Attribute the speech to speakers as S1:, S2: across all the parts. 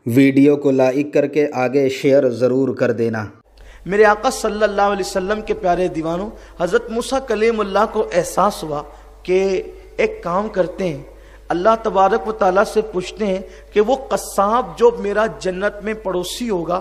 S1: Video کو like کر کے آگے شیئر ضرور کر دینا۔
S2: میرے آقا صلی اللہ علیہ وسلم کے پیارے دیوانوں، حضرت موسیٰ کلیم اللہ کو احساس ہوا کہ ایک کام کرتے ہیں، اللہ تبارک و تعالیٰ سے پوچھتے ہیں کہ وہ قصاب جو میرا جنت میں پڑوسی ہوگا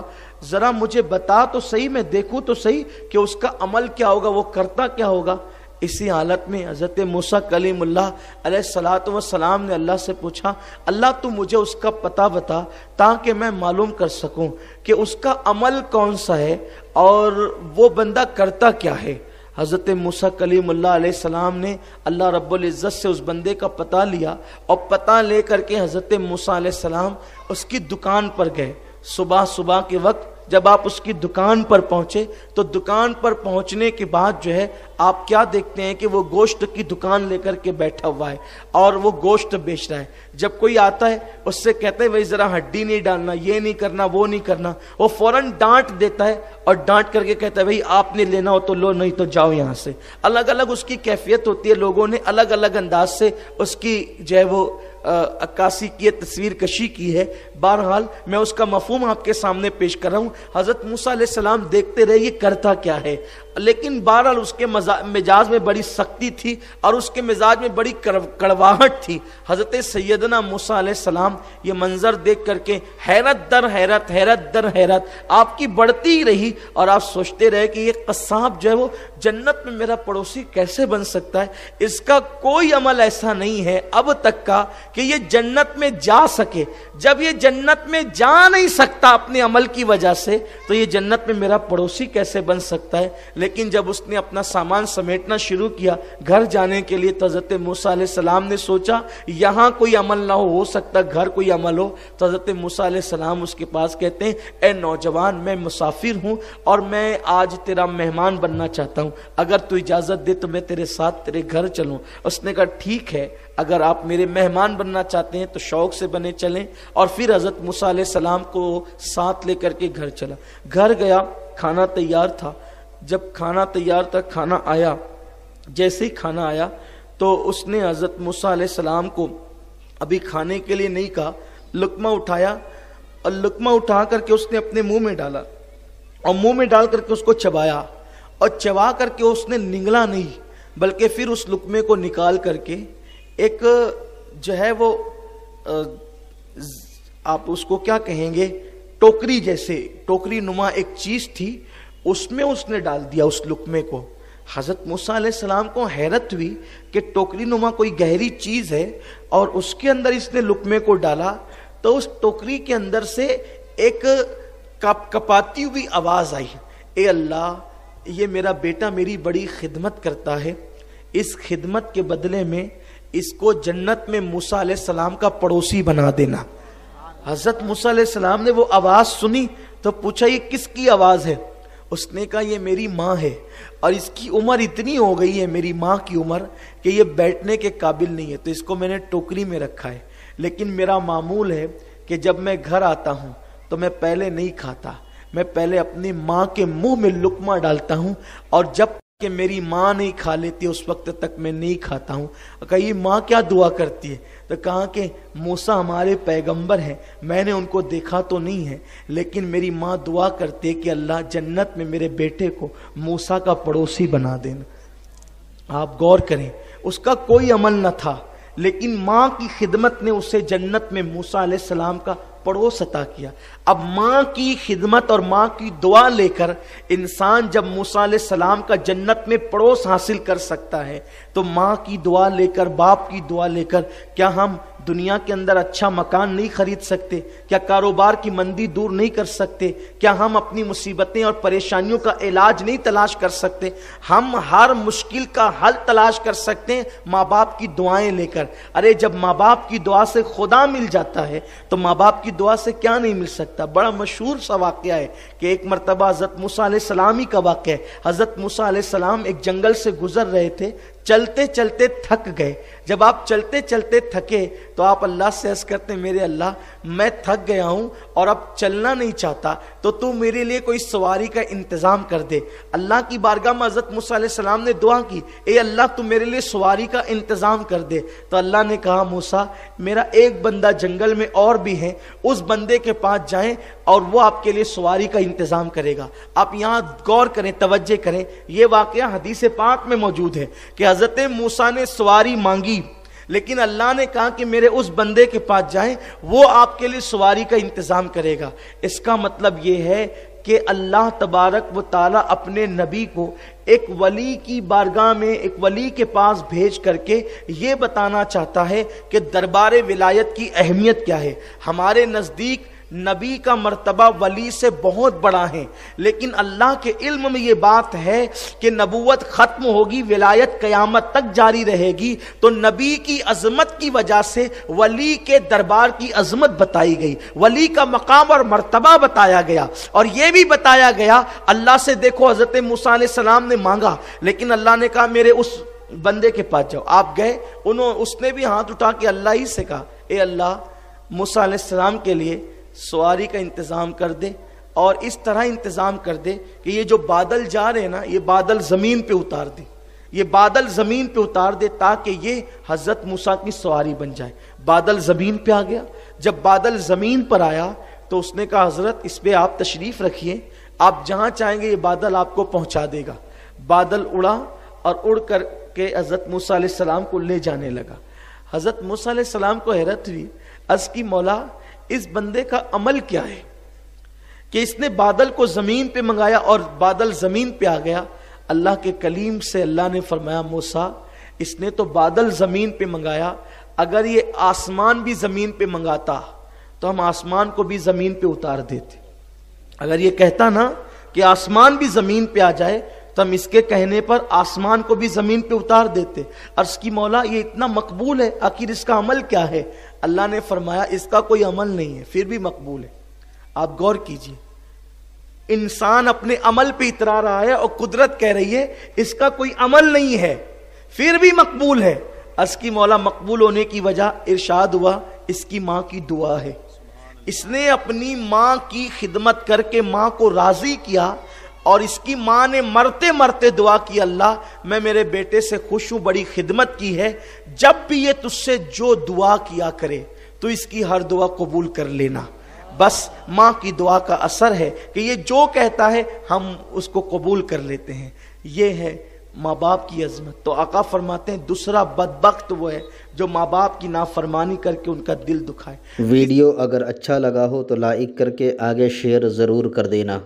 S2: ذرا مجھے بتا تو صحیح، میں دیکھوں تو صحیح کہ اس کا عمل کیا ہوگا، وہ کرتا کیا ہوگا۔ اسی حالت میں حضرت موسیٰ کلیم اللہ علیہ الصلوۃ والسلام نے اللہ سے پوچھا، اللہ تو مجھے اس کا پتہ بتا تاکہ میں معلوم کر سکوں کہ اس کا عمل کون سا ہے اور وہ بندہ کرتا کیا ہے۔ حضرت موسیٰ کلیم اللہ علیہ السلام نے اللہ رب العزت سے اس بندے کا پتہ لیا اور پتہ لے کر کے حضرت موسیٰ علیہ السلام اس کی دکان پر گئے۔ صبح کے وقت جب آپ اس کی دکان پر پہنچے تو دکان پر پہنچنے کے بعد جو ہے آپ کیا دیکھتے ہیں کہ وہ گوشت کی دکان لے کر کے بیٹھا ہوا ہے اور وہ گوشت بیچ رہا ہے۔ جب کوئی آتا ہے اس سے کہتے ہیں بھائی ذرا ہڈی نہیں ڈالنا، یہ نہیں کرنا، وہ نہیں کرنا، وہ فوراً ڈانٹ دیتا ہے اور ڈانٹ کر کے کہتا ہے بھائی آپ نے لینا ہو تو لو، نہیں تو جاؤ یہاں سے۔ الگ الگ اس کی کیفیت ہوتی ہے، لوگوں نے الگ الگ انداز سے اس کی جو ہے وہ عکاسی کی، تصویر کشی کی ہے۔ بہرحال میں اس کا مفہوم آپ کے سامنے پیش کر رہا ہوں۔ حضرت موسیٰ علیہ السلام دیکھتے رہے یہ کرتا کیا ہے، لیکن بہرحال اس کے مزاج میں بڑی سختی تھی اور اس کے مزاج میں بڑی کڑواہٹ تھی۔ حضرت سیدنا موسیٰ علیہ السلام یہ منظر دیکھ کر کے حیرت در حیرت، حیرت در حیرت آپ کی بڑھتی ہی رہی اور آپ سوچتے رہے کہ یہ قصاب جو ہے وہ جنت میں میرا پڑوسی کیسے بن سکتا ہے، اس کا کوئی عمل ایسا نہیں ہے اب تک کا کہ یہ جنت میں جا سکے۔ جب یہ جنت میں جا نہیں سکتا اپنے عمل کی وجہ سے تو یہ جنت میں میرا پڑوسی کیسے بن سکتا ہے۔ لیکن جب اس نے اپنا سامان سمیٹنا شروع کیا گھر جانے کے لیے تو حضرت موسیٰ علیہ السلام نے سوچا یہاں کوئی عمل نہ ہو سکتا گھر کوئی عمل ہو۔ تو حضرت موسیٰ علیہ السلام اس کے پاس کہتے ہیں اے نوجوان، میں مسافر ہوں اور میں آج تیرا مہمان بننا چاہتا ہوں، اگر تو اجازت دے تو میں تیرے ساتھ تیرے گھر چلوں۔ اس نے کہا ٹھیک ہے، اگر آپ میرے مہمان بننا چاہتے ہیں تو شوق سے بنے چلیں۔ اور پھر حضرت موسیٰ علیہ السلام کو ساتھ لے کر کے گھر چلا۔ گھر گیا، کھانا تیار تھا۔ جب کھانا تیار تھا، کھانا آیا، جیسے ہی کھانا آیا تو اس نے حضرت موسیٰ علیہ السلام کو ابھی کھانے کے لیے نہیں کہا، لقمہ اٹھایا اور لقمہ اٹھا کر کے اس نے اپنے منہ میں ڈالا اور منہ میں ڈال کر کے اس کو چبایا اور چبا کر کے اس نے نگلا نہیں بلکہ پھر اس لقمے کو نکال کر کے ایک جو ہے وہ آپ اس کو کیا کہیں گے، ٹوکری جیسے، ٹوکری نما ایک چیز تھی، اس میں اس نے ڈال دیا اس لقمے کو۔ حضرت موسیٰ علیہ السلام کو حیرت ہوئی کہ ٹوکری نما کوئی گہری چیز ہے اور اس کے اندر اس نے لقمے کو ڈالا تو اس ٹوکری کے اندر سے ایک کپاتی ہوئی آواز آئی، اے اللہ، یہ میرا بیٹا میری بڑی خدمت کرتا ہے، اس خدمت کے بدلے میں اس کو جنت میں موسیٰ علیہ السلام کا پڑوسی بنا دینا۔ حضرت موسیٰ علیہ السلام نے وہ آواز سنی تو پوچھا یہ کس کی آواز ہے؟ اس نے کہا یہ میری ماں ہے اور اس کی عمر اتنی ہو گئی ہے، میری ماں کی عمر، کہ یہ بیٹھنے کے قابل نہیں ہے، تو اس کو میں نے ٹوکری میں رکھا ہے۔ لیکن میرا معمول ہے کہ جب میں گھر آتا ہوں تو میں پہلے نہیں کھاتا، میں پہلے اپنی ماں کے منہ میں لقمہ ڈالتا ہوں اور جب کہ میری ماں نہیں کھا لیتی اس وقت تک میں نہیں کھاتا ہوں۔ کہا یہ ماں کیا دعا کرتی ہے؟ تو کہا کہ موسیٰ ہمارے پیغمبر ہیں، میں نے ان کو دیکھا تو نہیں ہے لیکن میری ماں دعا کرتے کہ اللہ جنت میں میرے بیٹے کو موسیٰ کا پڑوسی بنا دینا۔ آپ غور کریں، اس کا کوئی عمل نہ تھا لیکن ماں کی خدمت نے اسے جنت میں موسیٰ علیہ السلام کا پڑوس عطا کیا۔ اب ماں کی خدمت اور ماں کی دعا لے کر انسان جب موسیٰ علیہ السلام کا جنت میں پڑوس حاصل کر سکتا ہے تو ماں کی دعا لے کر، باپ کی دعا لے کر کیا ہم دنیا کے اندر اچھا مکان نہیں خرید سکتے؟ کیا کاروبار کی مندی دور نہیں کر سکتے؟ کیا ہم اپنی مصیبتیں اور پریشانیوں کا علاج نہیں تلاش کر سکتے؟ ہم ہر مشکل کا حل تلاش کر سکتے ہیں ماں باپ کی دعائیں لے کر۔ ارے جب ماں باپ کی دعا سے خدا مل جاتا ہے تو ماں باپ کی دعا سے کیا نہیں مل سکتا؟ بڑا مشہور سا واقعہ ہے کہ ایک مرتبہ حضرت موسیٰ علیہ السلام ہی کا واقعہ ہے۔ حضرت موسیٰ علیہ السلام ایک جنگل سے گزر رہے تھے، چلتے چلتے تھک گئے. جب آپ چلتے چلتے تھکے تو آپ اللہ سے عرض کرتے ہیں میرے اللہ میں تھک گیا ہوں اور اب چلنا نہیں چاہتا, تو تو میرے لیے کوئی سواری کا انتظام کر دے. اللہ کی بارگاہ میں حضرت موسیٰ علیہ السلام نے دعا کی, اے اللہ تو میرے لیے سواری کا انتظام کر دے. تو اللہ نے کہا موسیٰ میرا ایک بندہ جنگل میں اور بھی ہے, اس بندے کے پاس جائیں اور وہ آپ کے لیے سواری کا انتظام کرے گا. آپ یہاں غور کریں, توجہ کریں, یہ واقعہ حدیث پاک میں موجود ہے کہ حضرت موسیٰ نے سواری مانگی, لیکن اللہ نے کہا کہ میرے اس بندے کے پاس جائیں, وہ آپ کے لیے سواری کا انتظام کرے گا. اس کا مطلب یہ ہے کہ اللہ تبارک و تعالی اپنے نبی کو ایک ولی کی بارگاہ میں, ایک ولی کے پاس بھیج کر کے یہ بتانا چاہتا ہے کہ دربار ولایت کی اہمیت کیا ہے. ہمارے نزدیک نبی کا مرتبہ ولی سے بہت بڑا ہے, لیکن اللہ کے علم میں یہ بات ہے کہ نبوت ختم ہوگی, ولایت قیامت تک جاری رہے گی, تو نبی کی عظمت کی وجہ سے ولی کے دربار کی عظمت بتائی گئی, ولی کا مقام اور مرتبہ بتایا گیا. اور یہ بھی بتایا گیا اللہ سے, دیکھو حضرت موسیٰ علیہ السلام نے مانگا, لیکن اللہ نے کہا میرے اس بندے کے پاس جاؤ. آپ گئے, اس نے بھی ہاتھ اٹھا کے اللہ ہی سے کہا اے اللہ موسیٰ علیہ السلام کے لیے سواری کا انتظام کر دے, اور اس طرح انتظام کر دے کہ یہ جو بادل جا رہے ہیں نا, یہ بادل زمین پہ اتار دے, یہ بادل زمین پہ اتار دے تاکہ یہ حضرت موسیٰ کی سواری بن جائے. بادل زمین پہ آ گیا. جب بادل زمین پر آیا تو اس نے کہا حضرت اس پہ آپ تشریف رکھیے, آپ جہاں چاہیں گے یہ بادل آپ کو پہنچا دے گا. بادل اڑا اور اڑ کر کے حضرت موسیٰ علیہ السلام کو لے جانے لگا. حضرت موسیٰ علیہ السلام کو حیرت ہوئی, عرض کی مولا اس بندے کا عمل کیا ہے کہ اس نے بادل کو زمین پہ منگایا اور بادل زمین پہ آ گیا. اللہ کے کلیم سے اللہ نے فرمایا موسیٰ اس نے تو بادل زمین پہ منگایا, اگر یہ آسمان بھی زمین پہ منگاتا تو ہم آسمان کو بھی زمین پہ اتار دیتے. اگر یہ کہتا نا کہ آسمان بھی زمین پہ آ جائے تو ہم اس کے کہنے پر آسمان کو بھی زمین پہ اتار دیتے. عرض کی مولا یہ اتنا مقبول ہے, آخر اس کا عمل کیا ہے؟ اللہ نے فرمایا اس کا کوئی عمل نہیں ہے پھر بھی مقبول ہے. آپ غور کیجئے, انسان اپنے عمل پہ اترا رہا ہے اور قدرت کہہ رہی ہے اس کا کوئی عمل نہیں ہے پھر بھی مقبول ہے. عرض کی مولا مقبول ہونے کی وجہ ارشاد ہوا اس کی ماں کی دعا ہے. اس نے اپنی ماں کی خدمت کر کے ماں کو راضی کیا, اور اس کی ماں نے مرتے مرتے دعا کی اللہ میں میرے بیٹے سے خوش ہوں, بڑی خدمت کی ہے, جب بھی یہ تجھ سے جو دعا کیا کرے تو اس کی ہر دعا قبول کر لینا. بس ماں کی دعا کا اثر ہے کہ یہ جو کہتا ہے ہم اس کو قبول کر لیتے ہیں. یہ ہے ماں باپ کی عظمت. تو آقا فرماتے ہیں دوسرا بدبخت وہ ہے جو ماں باپ کی نافرمانی کر کے ان کا دل دکھائے.
S1: ویڈیو اگر اچھا لگا ہو تو لائک کر کے آگے شیئر ضرور کر دینا.